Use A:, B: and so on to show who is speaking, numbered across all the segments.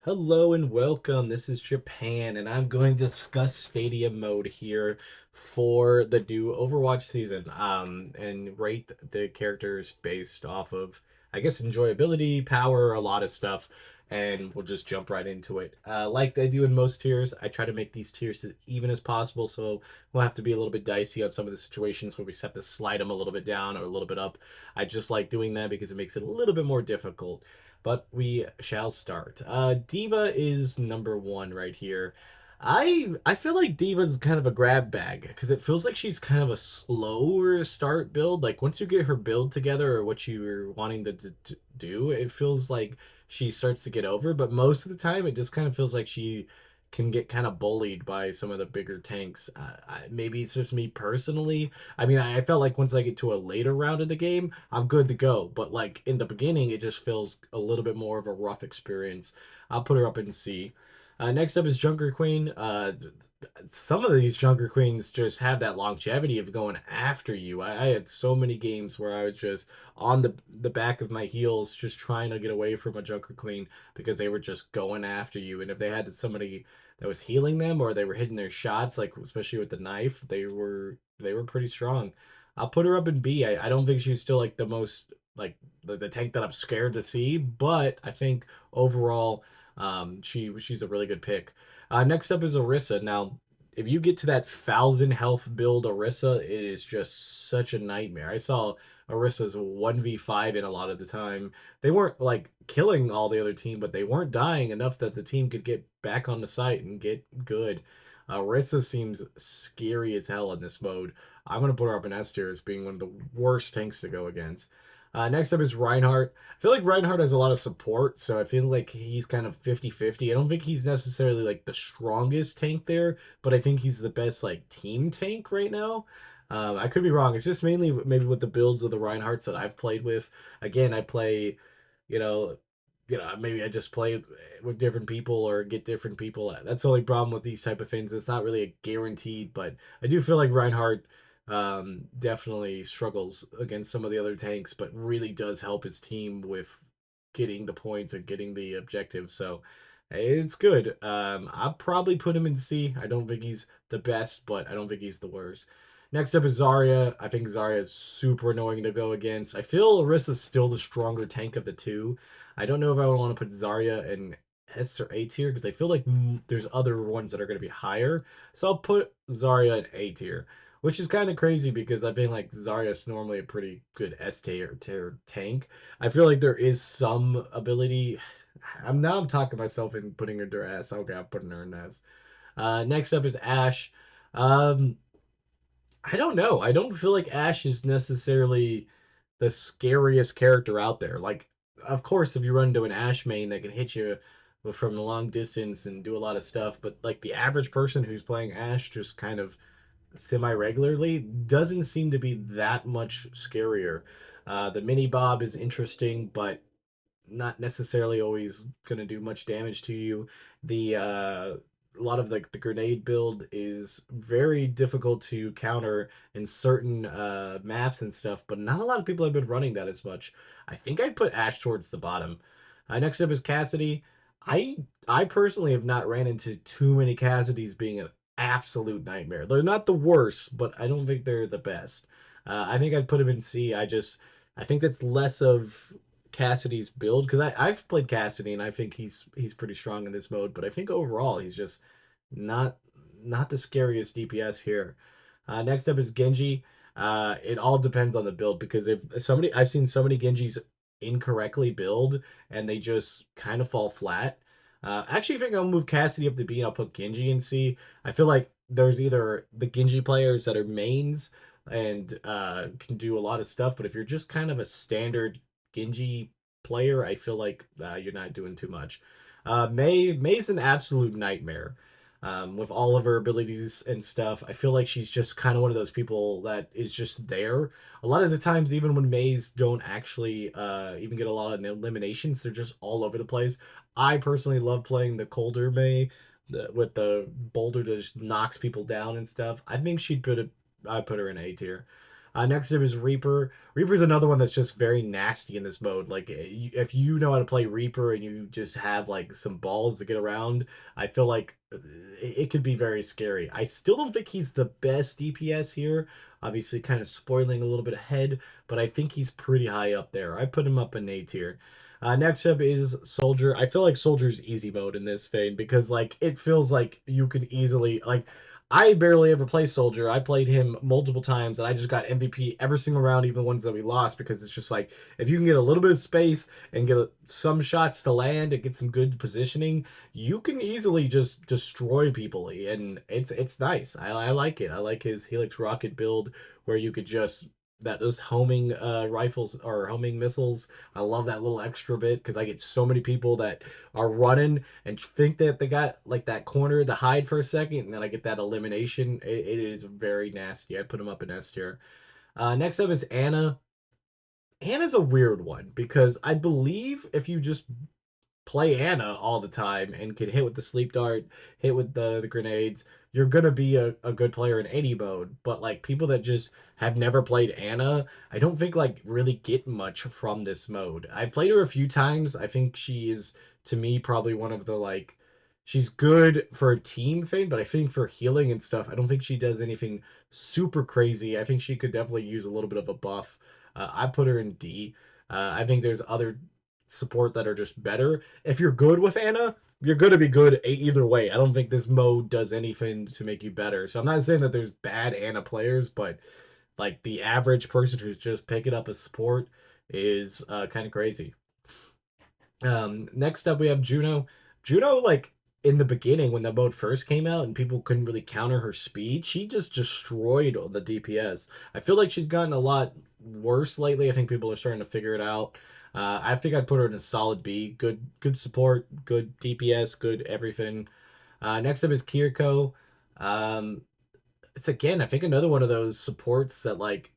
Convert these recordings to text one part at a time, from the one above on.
A: Hello and welcome. This is Japan, and I'm going to discuss Stadium mode here for the new Overwatch season. And rate the characters based off of, I guess, enjoyability, power, a lot of stuff, and we'll just jump right into it. Like I do in most tiers, I try to make these tiers as even as possible, so we'll have to be a little bit dicey on some of the situations where we have to slide them a little bit down or a little bit up. I just like doing that because it makes it a little bit more difficult, but we shall start. Diva is number one right here. I feel like Diva's kind of a grab bag because it feels like she's kind of a slower start build. Like once you get her build together or what you're wanting to do, it feels like she starts to get over. But most of the time, it just kind of feels like she can get kind of bullied by some of the bigger tanks. Maybe it's just me personally. I mean, I felt like once I get to a later round of the game, I'm good to go. But like in the beginning, it just feels a little bit more of a rough experience. I'll put her up in C. Next up is Junker Queen. Some of these Junker Queens just have that longevity of going after you. I had so many games where I was just on the back of my heels, just trying to get away from a Junker Queen because they were just going after you. And if they had somebody that was healing them or they were hitting their shots, like especially with the knife, they were pretty strong. I'll put her up in B. I don't think she's still like the most like the tank that I'm scared to see, but I think overall, she's a really good pick. Next up is Orisa. Now, if you get to that 1,000 health build Orisa, it is just such a nightmare. I saw Orisa's 1v5 in a lot of the time. They weren't like killing all the other team, but they weren't dying enough that the team could get back on the site and get good. Orisa seems scary as hell in this mode. I'm going to put her up in S tier as being one of the worst tanks to go against. Next up is Reinhardt. I feel like Reinhardt has a lot of support, so I feel like he's kind of 50-50. I don't think he's necessarily like the strongest tank there, but I think he's the best like team tank right now. I could be wrong. It's just mainly maybe with the builds of the Reinhardts that I've played with. Again, I play, you know, maybe I just play with different people or get different people. That's the only problem with these type of things. It's not really a guaranteed, but I do feel like Reinhardt definitely struggles against some of the other tanks, but really does help his team with getting the points and getting the objectives. So it's good. I'll probably put him in C. I don't think he's the best, but I don't think he's the worst. Next up is Zarya. I think Zarya is super annoying to go against. I feel Orisa's still the stronger tank of the two. I don't know if I would want to put Zarya in S or A tier because I feel like there's other ones that are going to be higher. So I'll put Zarya in A tier, which is kind of crazy because I think like Zarya's normally a pretty good S tier tank. I feel like there is some ability. I'm talking myself in putting her to S. Okay, I'm putting her in S. Next up is Ash. Um, I don't know. I don't feel like Ash is necessarily the scariest character out there. Like, of course, if you run into an Ash main that can hit you from a long distance and do a lot of stuff, but like the average person who's playing Ash just kind of semi regularly doesn't seem to be that much scarier. The mini Bob is interesting, but not necessarily always going to do much damage to you. The a lot of the grenade build is very difficult to counter in certain maps and stuff, but not a lot of people have been running that as much. I think I'd put Ash towards the bottom. Next up is Cassidy. I I personally have not ran into too many Cassidys being an absolute nightmare. They're not the worst, but I don't think they're the best. I think I'd put him in C. I think that's less of Cassidy's build because I've played Cassidy and I think he's pretty strong in this mode, but I think overall he's just not not the scariest DPS here. Next up is Genji. It all depends on the build because if somebody I've seen so many Genjis incorrectly build and they just kind of fall flat. Actually, I think I'll move Cassidy up to B and I'll put Genji in C. I feel like there's either the Genji players that are mains and can do a lot of stuff, but if you're just kind of a standard Genji player, I feel like you're not doing too much. May's an absolute nightmare. With all of her abilities and stuff, I feel like she's just kind of one of those people that is just there. A lot of the times, even when Mays don't actually even get a lot of eliminations, they're just all over the place. I personally love playing the colder May, with the boulder that just knocks people down and stuff. I think I put her in A tier. Next up is Reaper. Reaper's another one that's just very nasty in this mode. Like if you know how to play Reaper and you just have like some balls to get around, I feel like it could be very scary. I still don't think he's the best DPS here. Obviously, kind of spoiling a little bit ahead, but I think he's pretty high up there. I put him up in A tier. Next up is Soldier. I feel like Soldier's easy mode in this vein because like it feels like you can easily like I barely ever play Soldier. I played him multiple times and I just got MVP every single round, even ones that we lost, because it's just like if you can get a little bit of space and get some shots to land and get some good positioning, you can easily just destroy people, and it's nice. I like it. I like his Helix rocket build where you could just that those homing rifles or homing missiles. I love that little extra bit because I get so many people that are running and think that they got like that corner to hide for a second, and then I get that elimination. It is very nasty. I put him up in S tier. Next up is Anna. Anna's a weird one because I believe if you just play Anna all the time and can hit with the sleep dart, hit with the grenades, you're gonna be a good player in any mode. But like people that just have never played Anna, I don't think like really get much from this mode. I've played her a few times. I think she is to me probably one of the like she's good for a team thing, but I think for healing and stuff, I don't think she does anything super crazy. I think she could definitely use a little bit of a buff. I put her in D. I think there's other support that are just better. If you're good with Anna, you're going to be good either way. I don't think this mode does anything to make you better. So I'm not saying that there's bad Anna players, but like the average person who's just picking up a support is kind of crazy. Next up, we have Juno. Juno, like in the beginning when the mode first came out and people couldn't really counter her speed, she just destroyed all the DPS. I feel like she's gotten a lot worse lately. I think people are starting to figure it out. I think I'd put her in a solid B. Good support, good DPS, good everything. Next up is Kiriko. Um, it's again, I think another one of those supports that like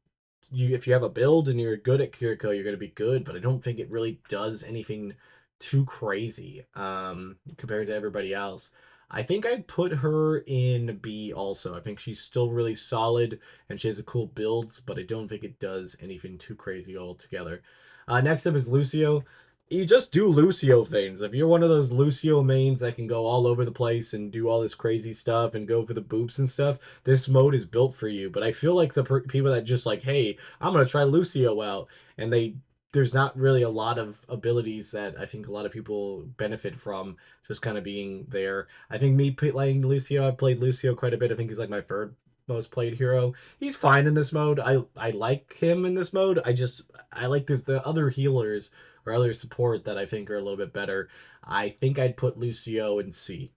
A: you if you have a build and you're good at Kiriko, you're gonna be good, but I don't think it really does anything too crazy compared to everybody else. I think I'd put her in B also. I think she's still really solid and she has a cool builds, but I don't think it does anything too crazy altogether. Next up is Lucio. You just do Lucio things. If you're one of those Lucio mains that can go all over the place and do all this crazy stuff and go for the boops and stuff, this mode is built for you. But I feel like the people that just like, hey, I'm gonna try Lucio out, and there's not really a lot of abilities that I think a lot of people benefit from just kind of being there. I think me playing Lucio, I've played Lucio quite a bit. I think he's like my third most played hero. He's fine in this mode. I like him in this mode. I like there's the other healers or other support that I think are a little bit better. I think I'd put Lucio in C.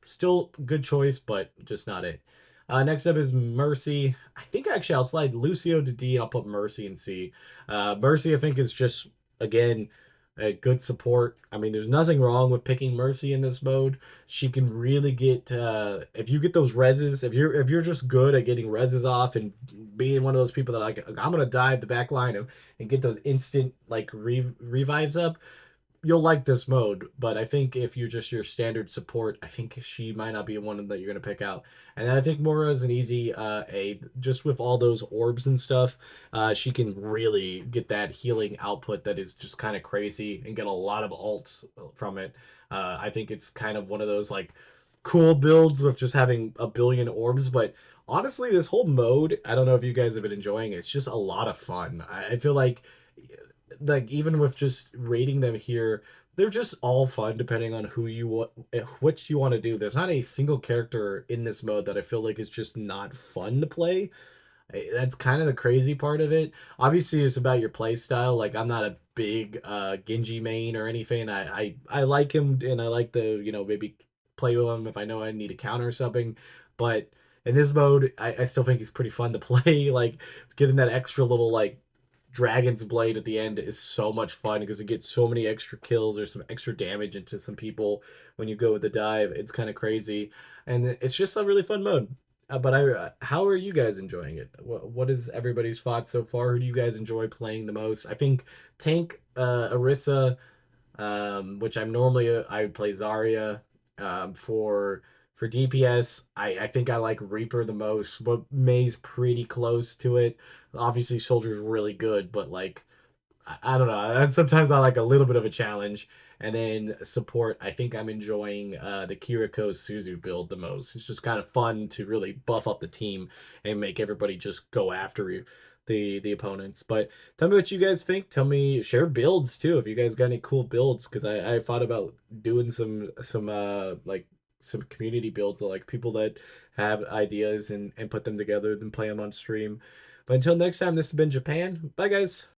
A: Still good choice, but just not it. Next up is Mercy. I think actually I'll slide Lucio to D and I'll put Mercy in C. Mercy, I think, is just, again, a good support. I mean, there's nothing wrong with picking Mercy in this mode. She can really get if you get those reses, if you're just good at getting reses off and being one of those people that like I'm gonna dive the back line and get those instant like revives up, you'll like this mode. But I think if you're just your standard support, I think she might not be one that you're gonna pick out. And then I think Mora is an easy A. Just with all those orbs and stuff, she can really get that healing output that is just kind of crazy and get a lot of ults from it. I think it's kind of one of those like cool builds with just having a billion orbs, but honestly, this whole mode, I don't know if you guys have been enjoying it. It's just a lot of fun. I feel like even with just rating them here, they're just all fun depending on who you want, which you want to do. There's not a single character in this mode that I feel like is just not fun to play. That's kind of the crazy part of it. Obviously, it's about your play style. Like I'm not a big Genji main or anything. I like him and I like the maybe play with him if I know I need a counter or something. But in this mode, I still think he's pretty fun to play. Like getting that extra little like Dragon's Blade at the end is so much fun because it gets so many extra kills or some extra damage into some people when you go with the dive. It's kind of crazy, and it's just a really fun mode. But how are you guys enjoying it? What is everybody's thoughts so far? Who do you guys enjoy playing the most? I think Tank, Orisa, which I'm normally I play Zarya. For For DPS, I think I like Reaper the most, but May's pretty close to it. Obviously, Soldier's really good, but like I don't know. And sometimes I like a little bit of a challenge. And then support, I think I'm enjoying the Kiriko Suzu build the most. It's just kind of fun to really buff up the team and make everybody just go after you, the opponents. But tell me what you guys think. Tell me, share builds too if you guys got any cool builds, because I thought about doing some like some community builds of like people that have ideas and put them together, then play them on stream. But until next time, this has been Japan. Bye, guys.